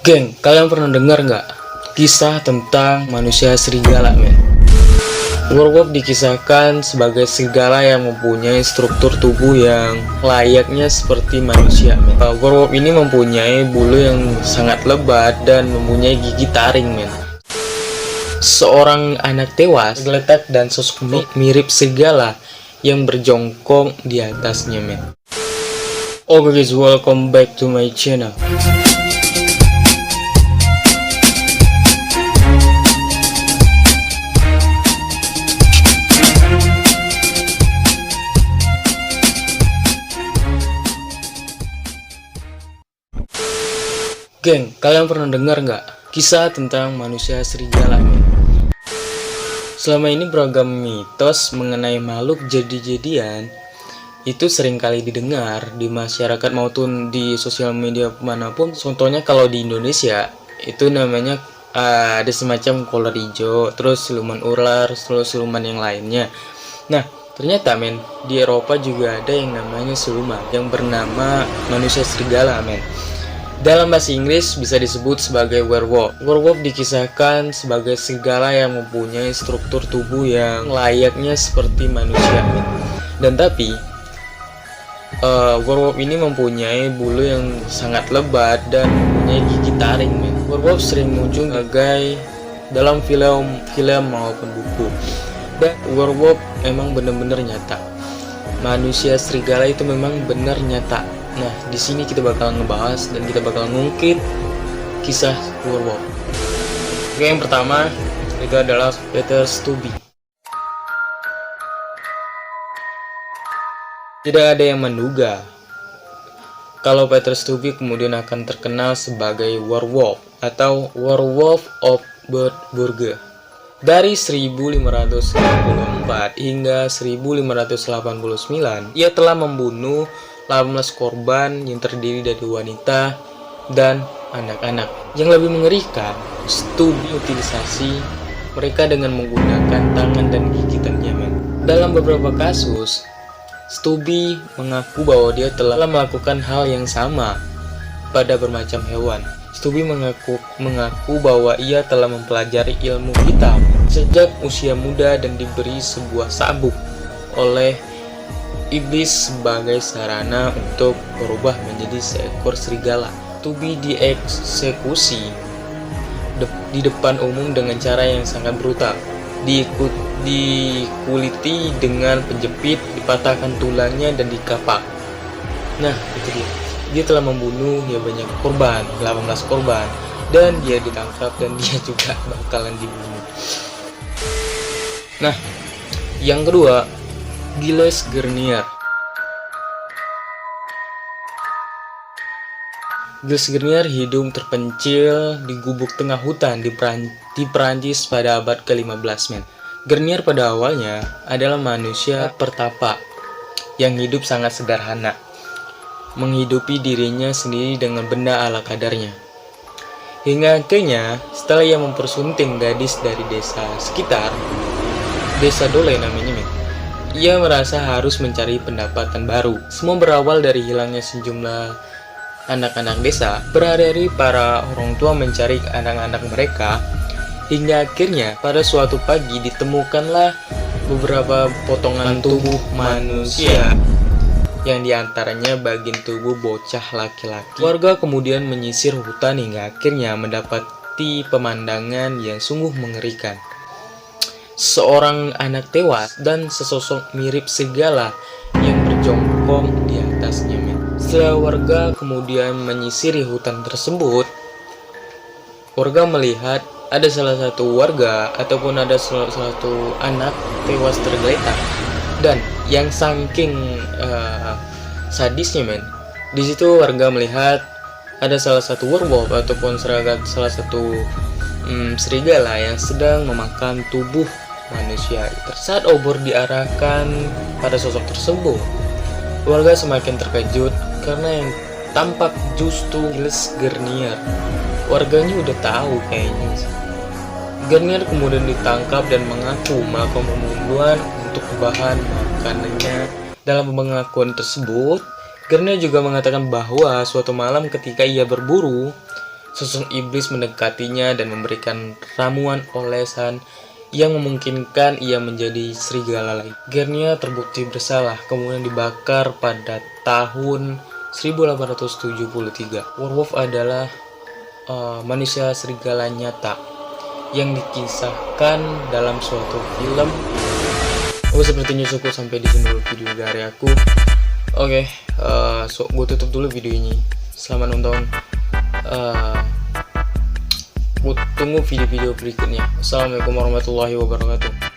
Geng, kalian pernah dengar nggak kisah tentang manusia serigala, men? Werewolf dikisahkan sebagai serigala yang mempunyai struktur tubuh yang layaknya seperti manusia, men. Werewolf ini mempunyai bulu yang sangat lebat dan mempunyai gigi taring, men. Seorang anak tewas tergeletak dan sosok mirip serigala yang berjongkok di atasnya, men. Oke guys, welcome back to my channel. Geng, kalian pernah dengar nggak kisah tentang manusia serigala? Selama ini beragam mitos mengenai makhluk jadi-jadian itu seringkali didengar di masyarakat maupun di sosial media manapun. Contohnya kalau di Indonesia itu namanya ada semacam kolor hijau, terus siluman ular, terus siluman yang lainnya. Nah, ternyata men, di Eropa juga ada yang namanya siluman yang bernama manusia serigala, men. Dalam bahasa Inggris bisa disebut sebagai werewolf. Werewolf dikisahkan sebagai serigala yang mempunyai struktur tubuh yang layaknya seperti manusia. Dan tapi werewolf ini mempunyai bulu yang sangat lebat dan mempunyai gigi taring, men. Werewolf sering muncul sebagai dalam film maupun buku. Dan werewolf emang benar-benar nyata. Manusia serigala itu memang benar nyata. Nah, di sini kita bakal ngebahas dan kita bakal ngungkit kisah werewolf. Oke, yang pertama itu adalah Peter Stubbe. Tidak ada yang menduga kalau Peter Stubbe kemudian akan terkenal sebagai werewolf atau Werewolf of Bitburg. Dari 1594 hingga 1589, ia telah membunuh 18 korban yang terdiri dari wanita dan anak-anak. Yang lebih mengerikan, Stubbe utilisasi mereka dengan menggunakan tangan dan gigitannya, men. Dalam beberapa kasus, Stubbe mengaku bahwa dia telah melakukan hal yang sama pada bermacam hewan. Stubbe mengaku bahwa ia telah mempelajari ilmu hitam sejak usia muda dan diberi sebuah sabuk oleh iblis sebagai sarana untuk berubah menjadi seekor serigala. Stubbe dieksekusi di depan umum dengan cara yang sangat brutal. Dikuliti dengan penjepit, dipatahkan tulangnya dan dikapak. Nah, itu dia. Dia telah membunuh banyak korban, 18 korban, dan dia ditangkap dan dia juga bakalan dibunuh. Nah, yang kedua, Gilles Grenier. Gilles Grenier hidup terpencil di gubuk tengah hutan di Perancis pada abad ke-15, men. Grenier pada awalnya adalah manusia pertapa yang hidup sangat sederhana, menghidupi dirinya sendiri dengan benda ala kadarnya. Hingga akhirnya setelah ia mempersunting gadis dari desa sekitar, desa Dole namanya, men, ia merasa harus mencari pendapatan baru. Semua berawal dari hilangnya sejumlah anak-anak desa. Berhari-hari para orang tua mencari anak-anak mereka, hingga akhirnya pada suatu pagi ditemukanlah beberapa potongan tubuh manusia yang diantaranya bagian tubuh bocah laki-laki. Warga kemudian menyisir hutan hingga akhirnya mendapati pemandangan yang sungguh mengerikan. Seorang anak tewas dan sesosok mirip serigala yang berjongkok di atasnya, men. Setelah warga kemudian menyisiri hutan tersebut, warga melihat ada salah satu warga ataupun ada salah satu anak tewas tergeletak. Dan yang saking sadisnya, men, di situ warga melihat ada salah satu werewolf ataupun salah satu serigala yang sedang memakan tubuh manusia. Saat obor diarahkan pada sosok tersebut, warga semakin terkejut karena yang tampak justru Gilles Grenier. Warganya udah tahu kayaknya. Grenier kemudian ditangkap dan mengaku melakukan pembunuhan untuk bahan makanannya. Dalam pengakuan tersebut, Garnier juga mengatakan bahwa suatu malam ketika ia berburu, sosok iblis mendekatinya dan memberikan ramuan olesan yang memungkinkan ia menjadi serigala lagi. Garnier terbukti bersalah, kemudian dibakar pada tahun 1873. Werewolf adalah manusia serigala nyata yang dikisahkan dalam suatu film. Sepertinya cukup sampai di sini dulu video dari aku. Gue tutup dulu video ini. Selamat nonton. Tunggu video-video berikutnya. Assalamualaikum warahmatullahi wabarakatuh.